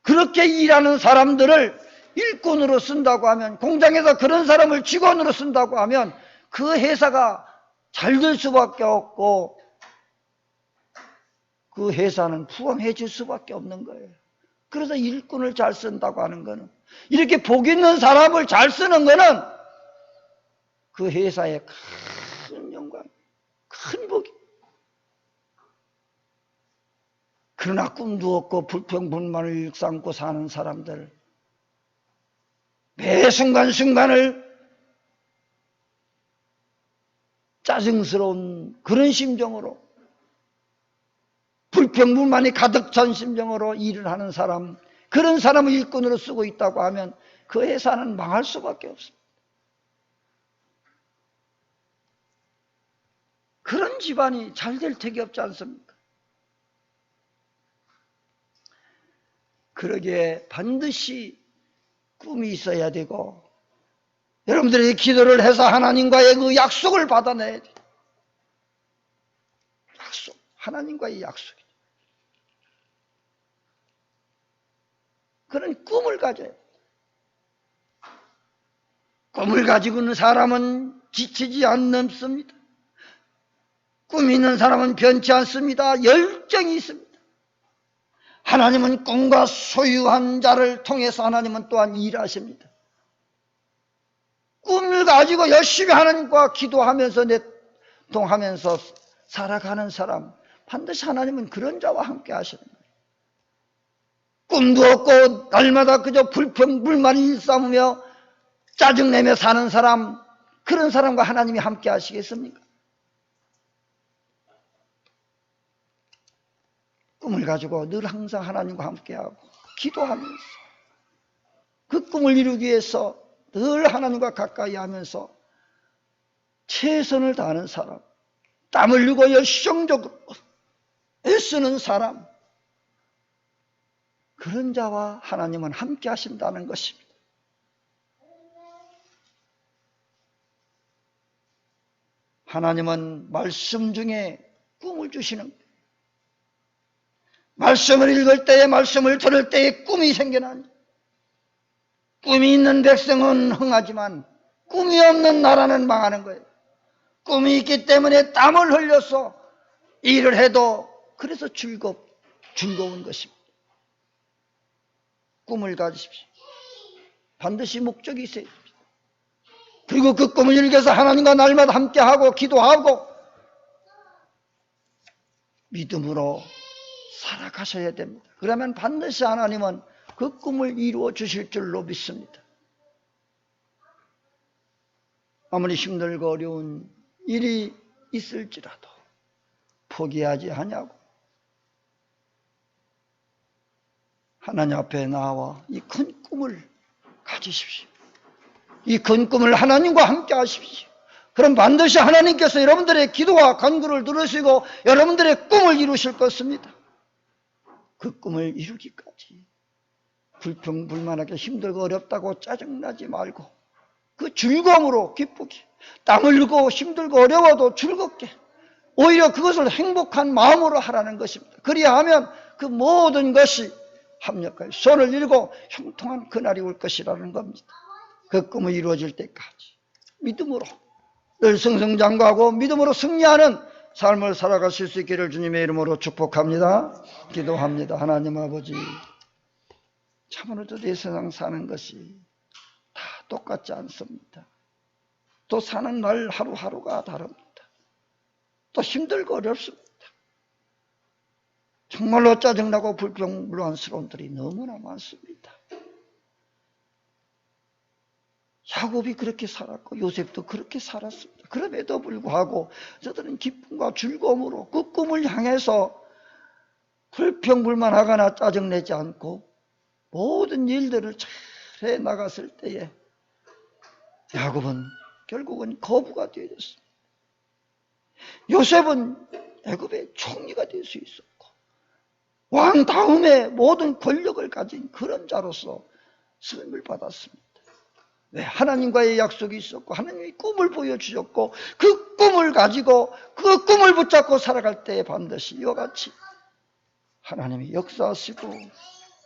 그렇게 일하는 사람들을 일꾼으로 쓴다고 하면, 공장에서 그런 사람을 직원으로 쓴다고 하면 그 회사가 잘 될 수밖에 없고 그 회사는 부강해질 수밖에 없는 거예요. 그래서 일꾼을 잘 쓴다고 하는 거는, 이렇게 복 있는 사람을 잘 쓰는 거는 그 회사의 큰 영광, 큰 복이. 그러나 꿈도 없고 불평불만을 일삼고 사는 사람들, 매 순간순간을 짜증스러운 그런 심정으로, 불평불만이 가득 찬 심정으로 일을 하는 사람, 그런 사람을 일꾼으로 쓰고 있다고 하면 그 회사는 망할 수밖에 없습니다. 그런 집안이 잘 될 택이 없지 않습니까? 그러기에 반드시 꿈이 있어야 되고, 여러분들이 기도를 해서 하나님과의 그 약속을 받아내야 돼요. 약속, 하나님과의 약속이죠. 그런 꿈을 가져야 돼요. 꿈을 가지고 있는 사람은 지치지 않습니다. 꿈이 있는 사람은 변치 않습니다. 열정이 있습니다. 하나님은 꿈과 소유한 자를 통해서 하나님은 또한 일하십니다. 꿈을 가지고 열심히 하나님과 기도하면서 내통하면서 살아가는 사람, 반드시 하나님은 그런 자와 함께 하시는 거예요. 꿈도 없고 날마다 그저 불평불만 일삼으며 짜증내며 사는 사람, 그런 사람과 하나님이 함께 하시겠습니까? 꿈을 가지고 늘 항상 하나님과 함께하고 기도하면서 그 꿈을 이루기 위해서 늘 하나님과 가까이 하면서 최선을 다하는 사람, 땀 흘리고 열정적으로 애쓰는 사람, 그런 자와 하나님은 함께 하신다는 것입니다. 하나님은 말씀 중에 꿈을 주시는 거예요. 말씀을 읽을 때에, 말씀을 들을 때에 꿈이 생겨나니, 꿈이 있는 백성은 흥하지만 꿈이 없는 나라는 망하는 거예요. 꿈이 있기 때문에 땀을 흘려서 일을 해도 그래서 즐거운 것입니다. 꿈을 가지십시오. 반드시 목적이 있어야 됩니다. 그리고 그 꿈을 이루기 위해서 하나님과 날마다 함께하고 기도하고 믿음으로 살아가셔야 됩니다. 그러면 반드시 하나님은 그 꿈을 이루어 주실 줄로 믿습니다. 아무리 힘들고 어려운 일이 있을지라도 포기하지 아니하고 하나님 앞에 나와 이 큰 꿈을 가지십시오. 이 큰 꿈을 하나님과 함께 하십시오. 그럼 반드시 하나님께서 여러분들의 기도와 간구를 들으시고 여러분들의 꿈을 이루실 것입니다. 그 꿈을 이루기까지 불평불만하게 힘들고 어렵다고 짜증나지 말고 그 즐거움으로 기쁘게, 땀 흘리고 힘들고 어려워도 즐겁게, 오히려 그것을 행복한 마음으로 하라는 것입니다. 그리하면 그 모든 것이 합력하여 손을 이루고 형통한 그날이 올 것이라는 겁니다. 그 꿈이 이루어질 때까지 믿음으로 늘 승승장구하고 믿음으로 승리하는 삶을 살아가실 수 있기를 주님의 이름으로 축복합니다. 기도합니다. 하나님 아버지, 참으로도 이 세상 사는 것이 다 똑같지 않습니다. 또 사는 날 하루하루가 다릅니다. 또 힘들고 어렵습니다. 정말로 짜증나고 불평불만스러운 들이 너무나 많습니다. 야곱이 그렇게 살았고 요셉도 그렇게 살았습니다. 그럼에도 불구하고 저들은 기쁨과 즐거움으로 그 꿈을 향해서 불평불만하거나 짜증내지 않고 모든 일들을 잘 해나갔을 때에 야곱은 결국은 거부가 되어졌습니다. 요셉은 애굽의 총리가 될 수 있었고 왕 다음에 모든 권력을 가진 그런 자로서 쓰임을 받았습니다. 왜? 하나님과의 약속이 있었고 하나님이 꿈을 보여주셨고 그 꿈을 가지고 그 꿈을 붙잡고 살아갈 때에 반드시 이와 같이 하나님이 역사하시고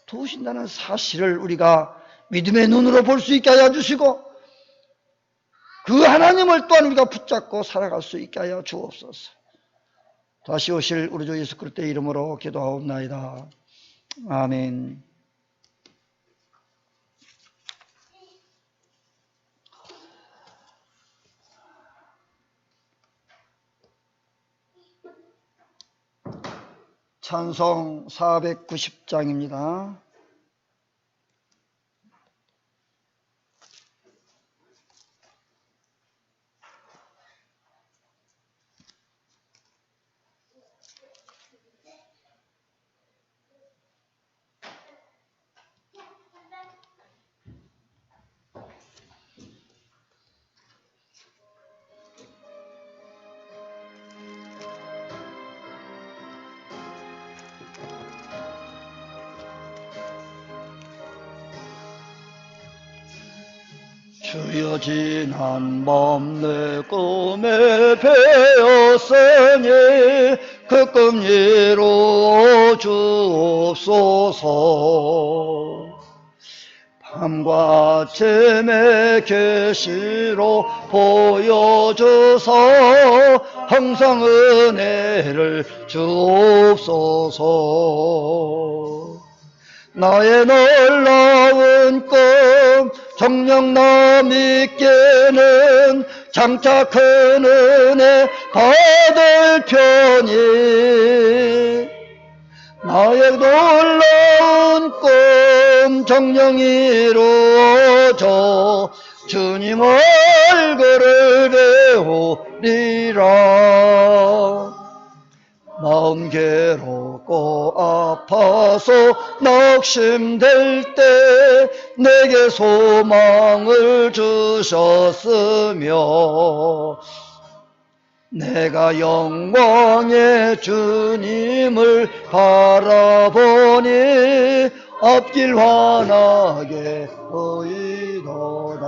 도우신다는 사실을 우리가 믿음의 눈으로 볼 수 있게 하여 주시고 그 하나님을 또한 우리가 붙잡고 살아갈 수 있게 하여 주옵소서. 다시 오실 우리 주 예수 그리스도의 이름으로 기도하옵나이다. 아멘. 찬송 490장입니다. 주여 지난 밤 내 꿈에 배었으니 그 꿈 이루어 주옵소서. 밤과 아침의 계시로 보여주사 항상 은혜를 주옵소서. 나의 놀라운 꿈 정녕 나 믿게는 장차 큰 은혜 받을 편이 나의 놀라운 꿈 정녕 이루어져 주님 얼굴을 배우리라. 마음 괴롭고 아파서 낙심될 때 내게 소망을 주셨으며 내가 영광의 주님을 바라보니 앞길 환하게 보이도다.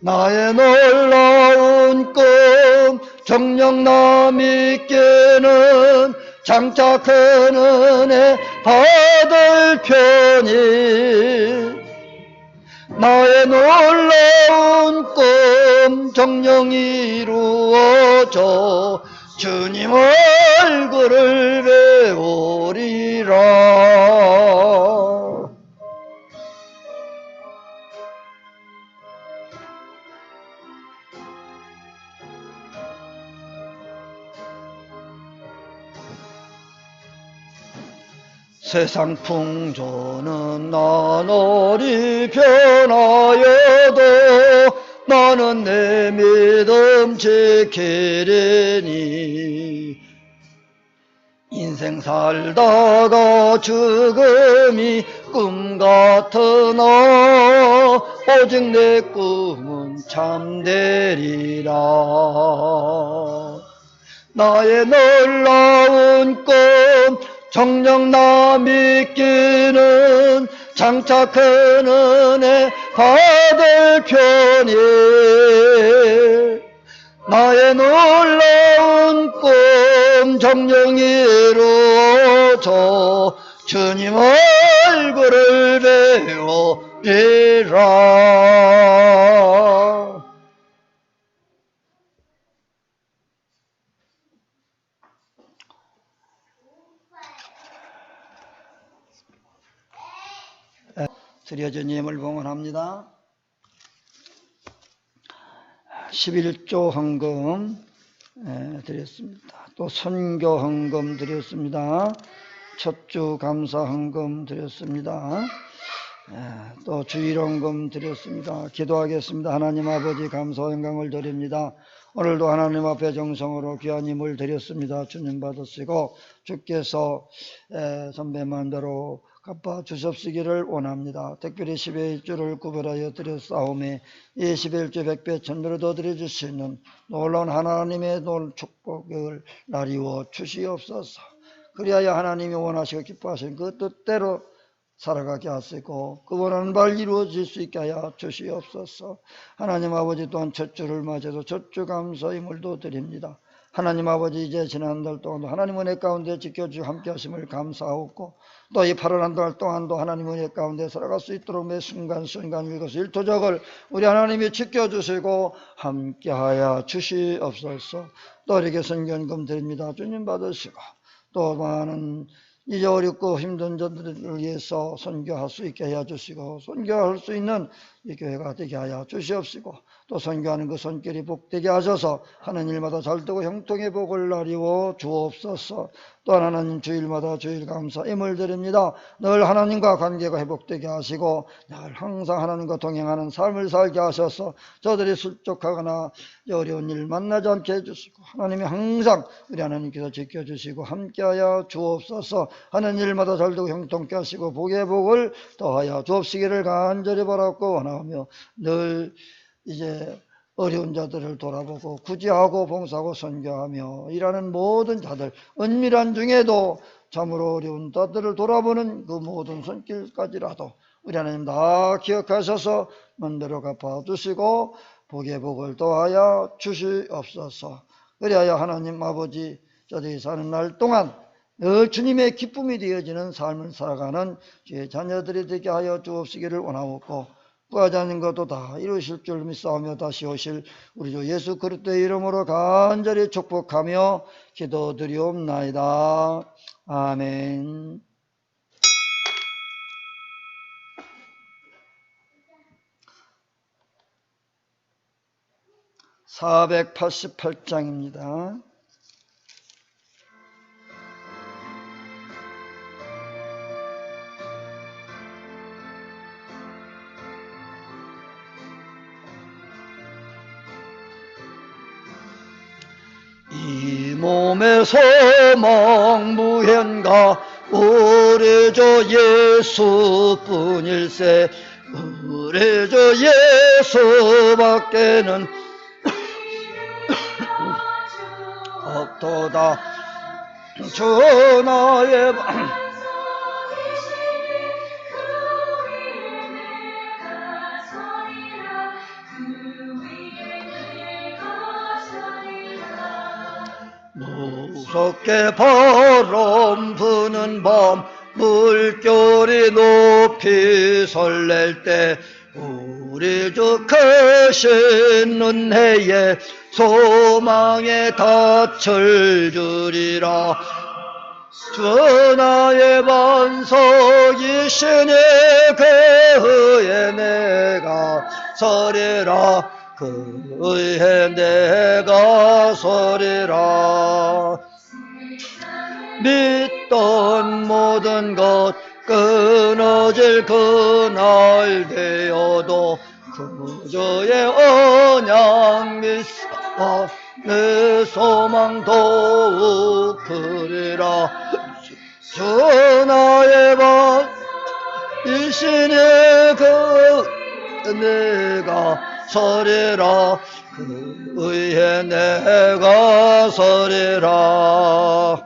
나의 놀라운 꿈 정녕 나 믿게는 장차 큰 은혜 받을 편이 나의 놀라운 꿈 정녕 이루어져 주님 얼굴을 배우리라. 세상 풍조는 나날이 변하여도 나는 내 믿음 지키리니 인생 살다가 죽음이 꿈 같으나 오직 내 꿈은 참되리라. 나의 놀라운 꿈 정녕 나 믿기는 장차 큰 은혜 받을 편이. 나의 놀라운 꿈 정녕 이루어져 주님 얼굴을 배우리라. 드려진 예물 봉헌합니다. 11조 헌금 드렸습니다. 또 선교 헌금 드렸습니다. 첫 주 감사 헌금 드렸습니다. 또 주일 헌금 드렸습니다. 기도하겠습니다. 하나님 아버지 감사 영광을 드립니다. 오늘도 하나님 앞에 정성으로 귀한 힘을 드렸습니다. 주님 받으시고 주께서 선배만대로 갚아 주십시기를 원합니다. 특별히 11조를 구별하여 드렸사오매 이 11조 100배 1000배로 더 드려줄 수 있는 놀라운 하나님의 축복을 나리워 주시옵소서. 그리하여 하나님이 원하시고 기뻐하시는 그 뜻대로 살아가게 하시고 그 원하는 바를 이루어질 수 있게 하여 주시옵소서. 하나님 아버지 또한 첫 주를 맞아서 첫 주 감사 힘을도 드립니다. 하나님 아버지 이제 지난달 동안도 하나님 은혜 가운데 지켜주시고 함께 하심을 감사하고 또 이 8월 한 달 동안도 하나님 은혜 가운데 살아갈 수 있도록 매 순간순간 일거수 일투족을 우리 하나님이 지켜주시고 함께하여 주시옵소서. 또 이렇게 선견금 드립니다. 주님 받으시고 또 많은 이제 어렵고 힘든 자들을 위해서 선교할 수 있게 하여 주시고 선교할 수 있는 이 교회가 되게 하여 주시옵시고 또 선교하는 그 손길이 복되게 하셔서 하는 일마다 잘되고 형통의 복을 나리워 주옵소서. 또한 하나님 주일마다 주일 감사 힘을 드립니다. 늘 하나님과 관계가 회복되게 하시고 늘 항상 하나님과 동행하는 삶을 살게 하셔서 저들이 슬쩍하거나 어려운 일 만나지 않게 해주시고 하나님이 항상 우리 하나님께서 지켜주시고 함께하여 주옵소서. 하는 일마다 잘되고 형통케 하시고 복의 복을 더하여 주옵시기를 간절히 바라고 원하며 늘 이제 어려운 자들을 돌아보고 구제하고 봉사하고 선교하며 일하는 모든 자들 은밀한 중에도 참으로 어려운 자들을 돌아보는 그 모든 손길까지라도 우리 하나님 다 기억하셔서 먼대로 갚아주시고 복의 복을 더하여 주시옵소서. 그리하여 하나님 아버지 저들이 사는 날 동안 늘 주님의 기쁨이 되어지는 삶을 살아가는 주의 자녀들이 되게 하여 주옵시기를 원하옵고 구하지 않는 것도 다 이루실 줄 믿사오며 다시 오실 우리 주 예수 그리스도의 이름으로 간절히 축복하며 기도드리옵나이다. 아멘. 488장입니다. 이 몸의 소망 무현가 우리 주 예수뿐일세. 우리 주 예수밖에는 없도다. 주 나의 무섭게 바람 부는 밤 물결이 높이 설렐 때 우리 주 크신 은혜에 소망에 닻을 주리라. 주 나의 반석이시니 그의 내가 서리라. 그의 내가 서리라. 믿던 모든 것 끊어질 그날 되어도 그 주의 언약 믿사 내 소망 더욱 크리라. 주 나의 이신의 그 내가 서리라 그 의에 내가 서리라.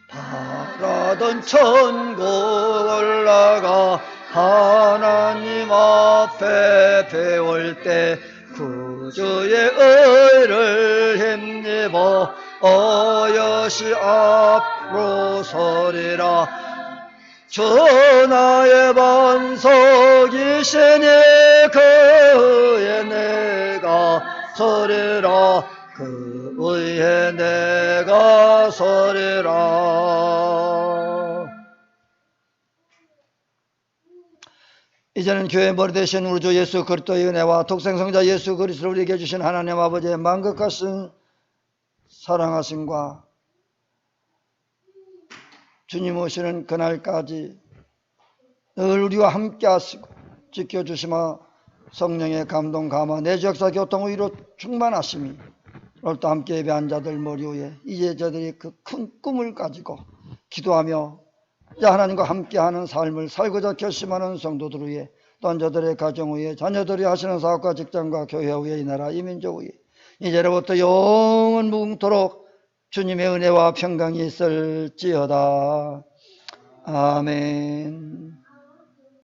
바라던 천국 올라가 하나님 앞에 배울 때 구주의 의를 힘입어 어여시 앞으로 서리라. 전하의 반석이시니 그의 내가 서리라 그 의에 내가 서리라. 이제는 교회 머리 되신 우리 주 예수 그리스도의 은혜와 독생성자 예수 그리스도를 우리에게 주신 하나님 아버지의 만극하신 사랑하심과 주님 오시는 그날까지 늘 우리와 함께 하시고 지켜주시며 성령의 감동 감화 내주 역사 교통 위로 충만하심이 오늘도 함께 예배한 자들 머리 위에 이제 저들이 그 큰 꿈을 가지고 기도하며 하나님과 함께하는 삶을 살고자 결심하는 성도들 위해 또한 저들의 가정 위에 자녀들이 하시는 사업과 직장과 교회 위에 이 나라 이 민족 위에 이제로부터 영원 무궁토록 주님의 은혜와 평강이 있을지어다. 아멘.